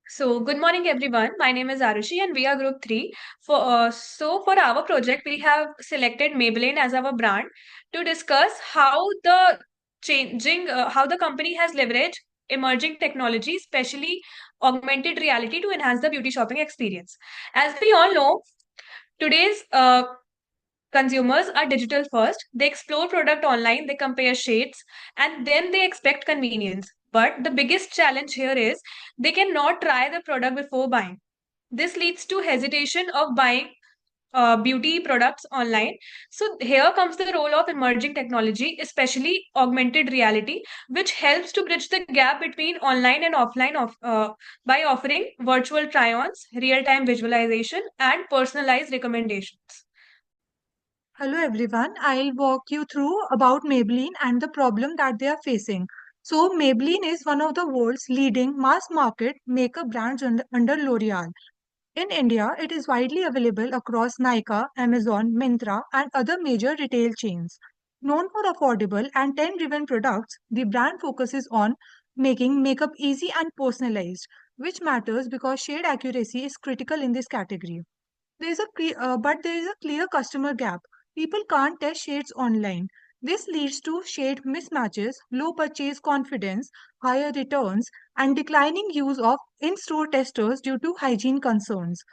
Good morning, everyone. My name is Arushi, and we are Group 3. For our project, we have selected Maybelline as our brand to discuss how the company has leveraged emerging technology, especially augmented reality, to enhance the beauty shopping experience. As we all know, today's consumers are digital first. They explore product online, they compare shades, and then they expect convenience. But the biggest challenge here is they cannot try the product before buying. This leads to hesitation of buying beauty products online. So here comes the role of emerging technology, especially augmented reality, which helps to bridge the gap between online and by offering virtual try-ons, real-time visualization, and personalized recommendations. Hello everyone, I'll walk you through about Maybelline and the problem that they are facing. So Maybelline is one of the world's leading mass market makeup brands under L'Oreal. In India, it is widely available across Nykaa, Amazon, Myntra and other major retail chains. Known for affordable and trend-driven products, the brand focuses on making makeup easy and personalized, which matters because shade accuracy is critical in this category. But there is a clear customer gap. People can't test shades online. This leads to shade mismatches, low purchase confidence, higher returns, and declining use of in-store testers due to hygiene concerns.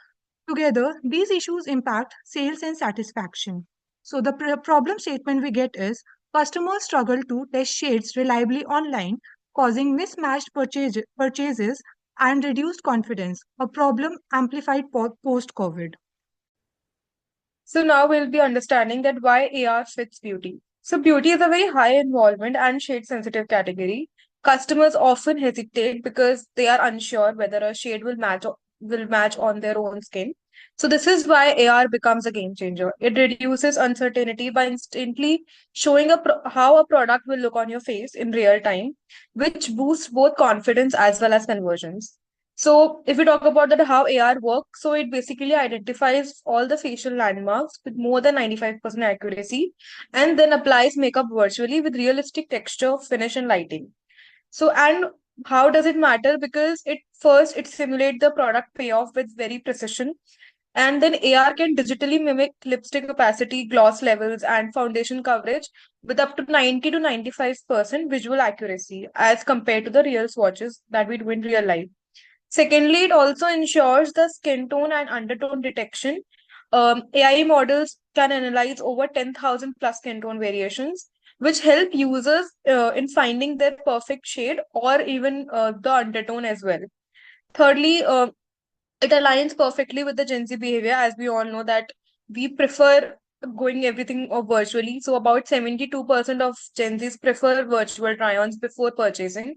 Together, these issues impact sales and satisfaction. So the problem statement we get is customers struggle to test shades reliably online, causing mismatched purchases and reduced confidence, a problem amplified post-COVID. So now we'll be understanding that why AR fits beauty. So beauty is a very high involvement and shade sensitive category. Customers often hesitate because they are unsure whether a shade will match on their own skin. So this is why AR becomes a game changer. It reduces uncertainty by instantly showing how a product will look on your face in real time, which boosts both confidence as well as conversions. So if we talk about that how AR works, so it basically identifies all the facial landmarks with more than 95% accuracy and then applies makeup virtually with realistic texture, finish and lighting. So and how does it matter? Because it simulates the product payoff with very precision. And then AR can digitally mimic lipstick opacity, gloss levels, and foundation coverage with up to 90 to 95% visual accuracy as compared to the real swatches that we do in real life. Secondly, it also ensures the skin tone and undertone detection. AI models can analyze over 10,000 plus skin tone variations, which help users in finding their perfect shade or even the undertone as well. Thirdly, it aligns perfectly with the Gen Z behavior, as we all know that we prefer going everything virtually. So about 72% of Gen Zs prefer virtual try-ons before purchasing,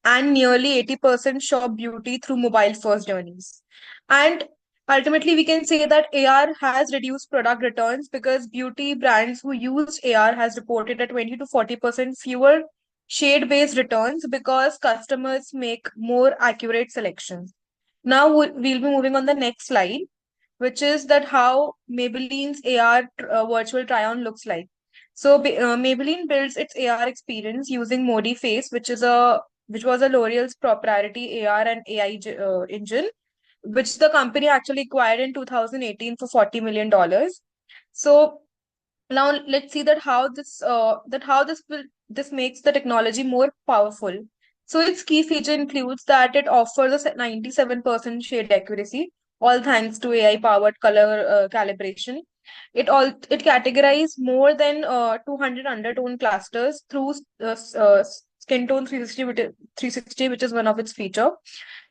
and nearly 80% shop beauty through mobile first journeys. And ultimately, we can say that AR has reduced product returns because beauty brands who used AR has reported a 20 to 40% fewer shade-based returns because customers make more accurate selections. Now we'll be moving on the next slide, which is that how Maybelline's AR virtual try-on looks like. So Maybelline builds its AR experience using Modi Face, which was a L'Oreal's proprietary AR and AI engine, which the company actually acquired in 2018 for $40 million. So now let's see that how this makes the technology more powerful. So its key feature includes that it offers a 97% shade accuracy, all thanks to AI powered color calibration. It categorizes more than 200 undertone clusters through skin tone 360, which is one of its feature.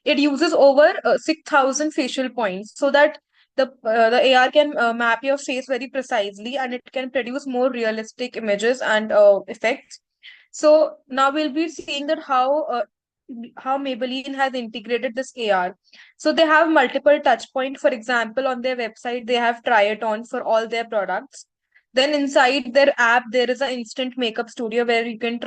It uses over 6,000 facial points so that the AR can map your face very precisely, and it can produce more realistic images and effects. So now we'll be seeing that how Maybelline has integrated this AR. So they have multiple touch points. For example, on their website, they have try it on for all their products. Then inside their app, there is an instant makeup studio where you can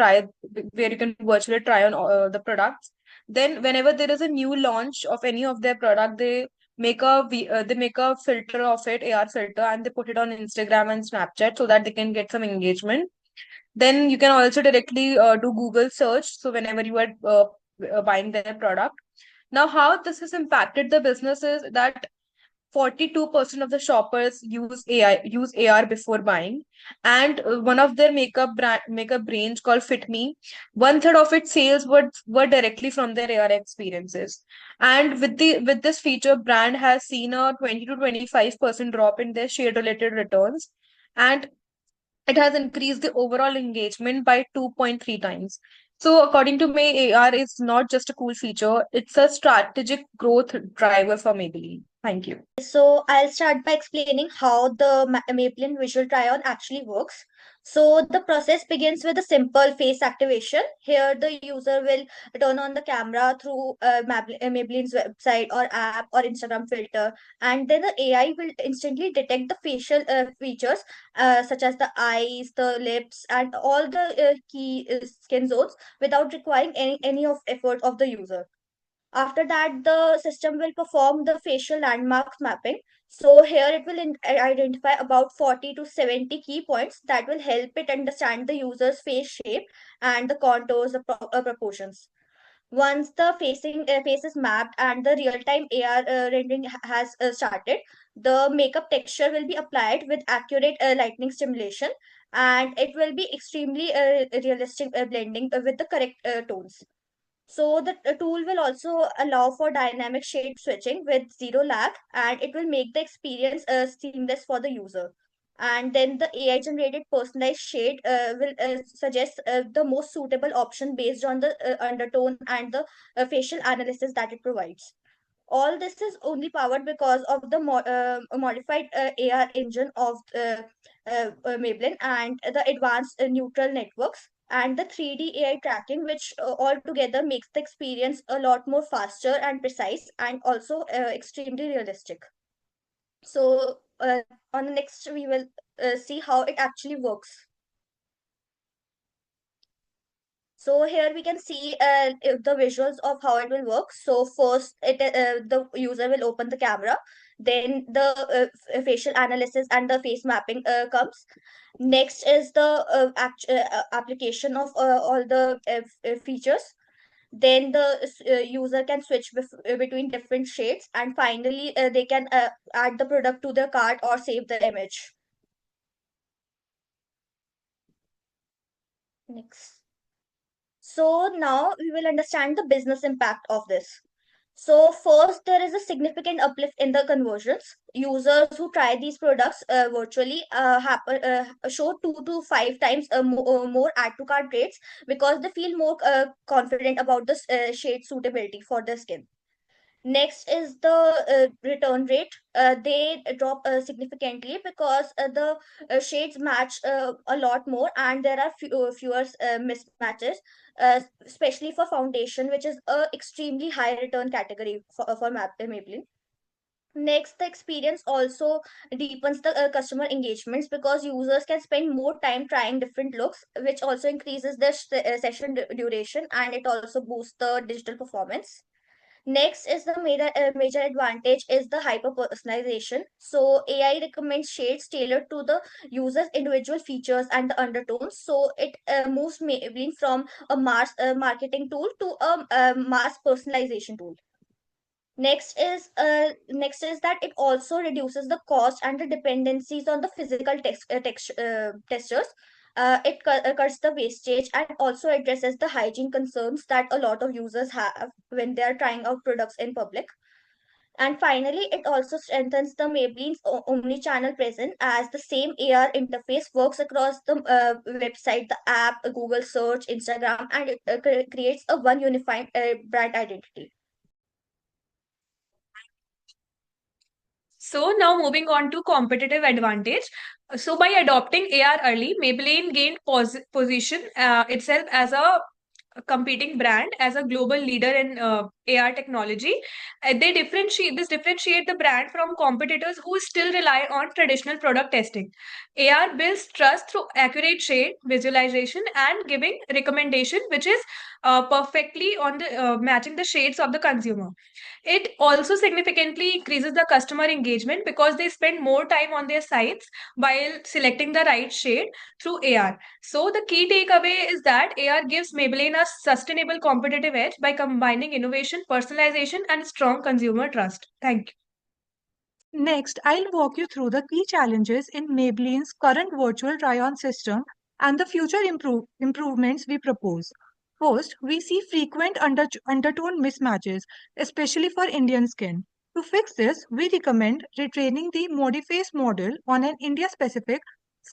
virtually try on the products. Then whenever there is a new launch of any of their product, they make a filter of it, AR filter, and they put it on Instagram and Snapchat so that they can get some engagement. Then you can also directly do Google search. So whenever you are buying their product, Now, how this has impacted the business is that 42% of the shoppers use AR before buying, and one of their makeup range called Fit Me, one third of its sales were directly from their AR experiences. And with this feature, brand has seen a 20 to 25% drop in their shade related returns, and it has increased the overall engagement by 2.3 times. So, according to me, AR is not just a cool feature, it's a strategic growth driver for Maybelline. Thank you. So I'll start by explaining how the Maybelline visual try-on actually works. So the process begins with a simple face activation. Here the user will turn on the camera through Maybelline's website or app or Instagram filter, and then the AI will instantly detect the facial features such as the eyes, the lips, and all the key skin zones without requiring any of effort of the user. After that, the system will perform the facial landmark mapping. So here it will identify about 40 to 70 key points that will help it understand the user's face shape and the contours, the proportions. Once the face is mapped and the real-time AR rendering has started, the makeup texture will be applied with accurate lightning stimulation, and it will be extremely realistic blending with the correct tones. So the tool will also allow for dynamic shade switching with zero lag, and it will make the experience seamless for the user. And then the AI generated personalized shade will suggest the most suitable option based on the undertone and the facial analysis that it provides. All this is only powered because of the modified AR engine of Maybelline and the advanced neural networks and the 3D AI tracking, which all together makes the experience a lot more faster and precise and also extremely realistic. So on the next, we will see how it actually works. So here we can see the visuals of how it will work. So first, the user will open the camera, then the facial analysis and the face mapping comes. Next is the application of all the features. Then the user can switch between different shades, and finally they can add the product to their cart or save the image. Next. So now we will understand the business impact of this. So first, there is a significant uplift in the conversions. Users who try these products virtually show 2 to 5 times more add to cart rates because they feel more confident about the shade suitability for their skin. Next is the return rate. They drop significantly because the shades match a lot more and there are fewer mismatches, especially for foundation, which is a extremely high return category for Maybelline. Next, the experience also deepens the customer engagements because users can spend more time trying different looks, which also increases their session duration and it also boosts the digital performance. Next is the major advantage is the hyper personalization. So AI recommends shades tailored to the user's individual features and the undertones. So it moves Maybelline from a mass marketing tool to a mass personalization tool. Next is that it also reduces the cost and the dependencies on the physical textures. It cuts the wastage and also addresses the hygiene concerns that a lot of users have when they are trying out products in public. And finally, it also strengthens the Maybelline's omni-channel presence as the same AR interface works across the website, the app, Google search, Instagram, and it creates a one unified brand identity. So now moving on to competitive advantage. So by adopting AR early, Maybelline gained position itself as a competing brand, as a global leader in AR technology. They differentiate the brand from competitors who still rely on traditional product testing. AR builds trust through accurate shade visualization and giving recommendation, which is perfectly on the matching the shades of the consumer. It also significantly increases the customer engagement because they spend more time on their sites while selecting the right shade through AR. So the key takeaway is that AR gives Maybelline a sustainable competitive edge by combining innovation, personalization, and strong consumer trust. Thank you. Next, I'll walk you through the key challenges in Maybelline's current virtual try-on system and the future improvements we propose. First, we see frequent undertone mismatches, especially for Indian skin. To fix this, we recommend retraining the Modiface model on an India-specific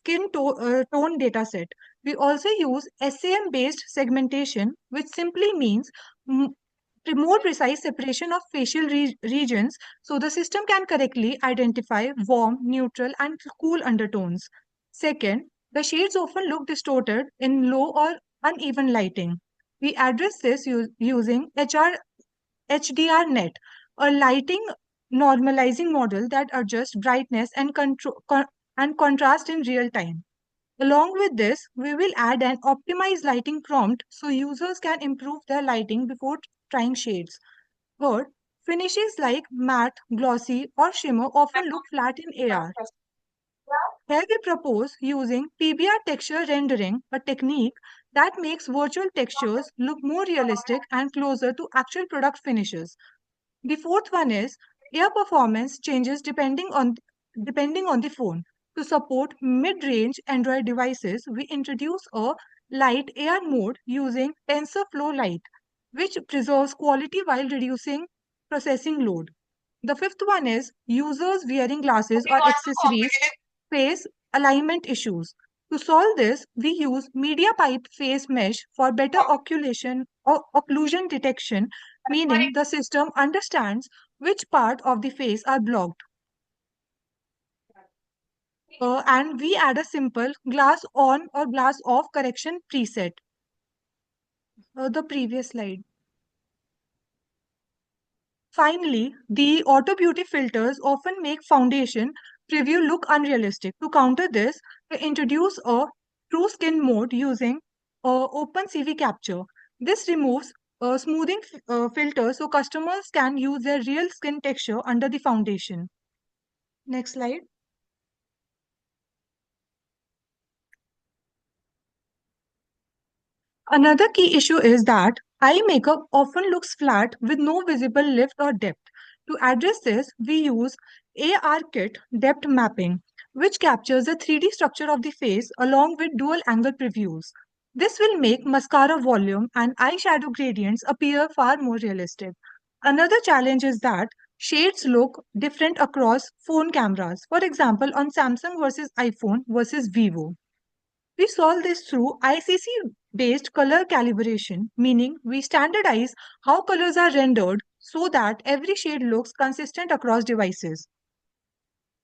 tone dataset. We also use SAM-based segmentation, which simply means more precise separation of facial regions so the system can correctly identify warm, neutral, and cool undertones. Second, the shades often look distorted in low or uneven lighting. We address this using HDRNet, a lighting normalizing model that adjusts brightness and contrast in real time. Along with this, we will add an optimized lighting prompt so users can improve their lighting before trying shades. Third, finishes like matte, glossy, or shimmer often look flat in AR. Here we propose using PBR texture rendering, a technique that makes virtual textures look more realistic and closer to actual product finishes. The fourth one is air performance changes depending on the phone. To support mid-range Android devices, we introduce a light AR mode using TensorFlow Lite, which preserves quality while reducing processing load. The fifth one is users wearing glasses or accessories face alignment issues. To solve this, we use media pipe face mesh for better occlusion detection, meaning the system understands which part of the face are blocked. And we add a simple glass on or glass off correction preset. The previous slide. Finally, the auto beauty filters often make foundation preview look unrealistic. To counter this, we introduce a true skin mode using open CV capture. This removes smoothing filters so customers can use their real skin texture under the foundation. Next slide. Another key issue is that eye makeup often looks flat with no visible lift or depth. To address this, we use ARKit depth mapping, which captures the 3D structure of the face along with dual angle previews. This will make mascara volume and eyeshadow gradients appear far more realistic. Another challenge is that shades look different across phone cameras. For example, on Samsung versus iPhone versus Vivo. We solve this through ICC based color calibration, meaning we standardize how colors are rendered so that every shade looks consistent across devices.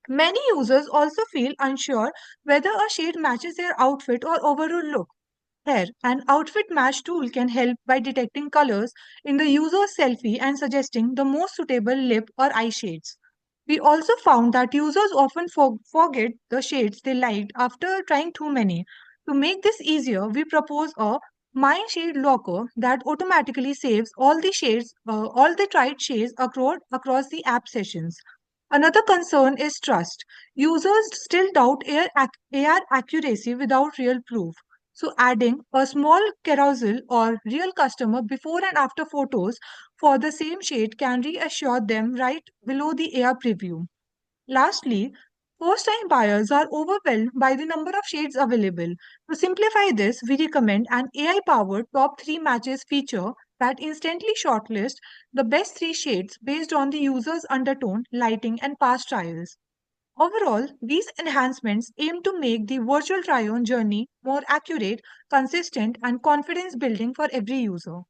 Many users also feel unsure whether a shade matches their outfit or overall look. Here, an outfit match tool can help by detecting colors in the user's selfie and suggesting the most suitable lip or eye shades. We also found that users often forget the shades they liked after trying too many. To make this easier, we propose a My Shade Locker that automatically saves all the tried shades across the app sessions. Another concern is trust. Users still doubt AR accuracy without real proof. So, adding a small carousel or real customer before and after photos for the same shade can reassure them right below the AR preview. Lastly, first time buyers are overwhelmed by the number of shades available. To simplify this, we recommend an AI powered top 3 matches feature that instantly shortlists the best 3 shades based on the user's undertone, lighting, and past trials. Overall, these enhancements aim to make the virtual try on journey more accurate, consistent, and confidence building for every user.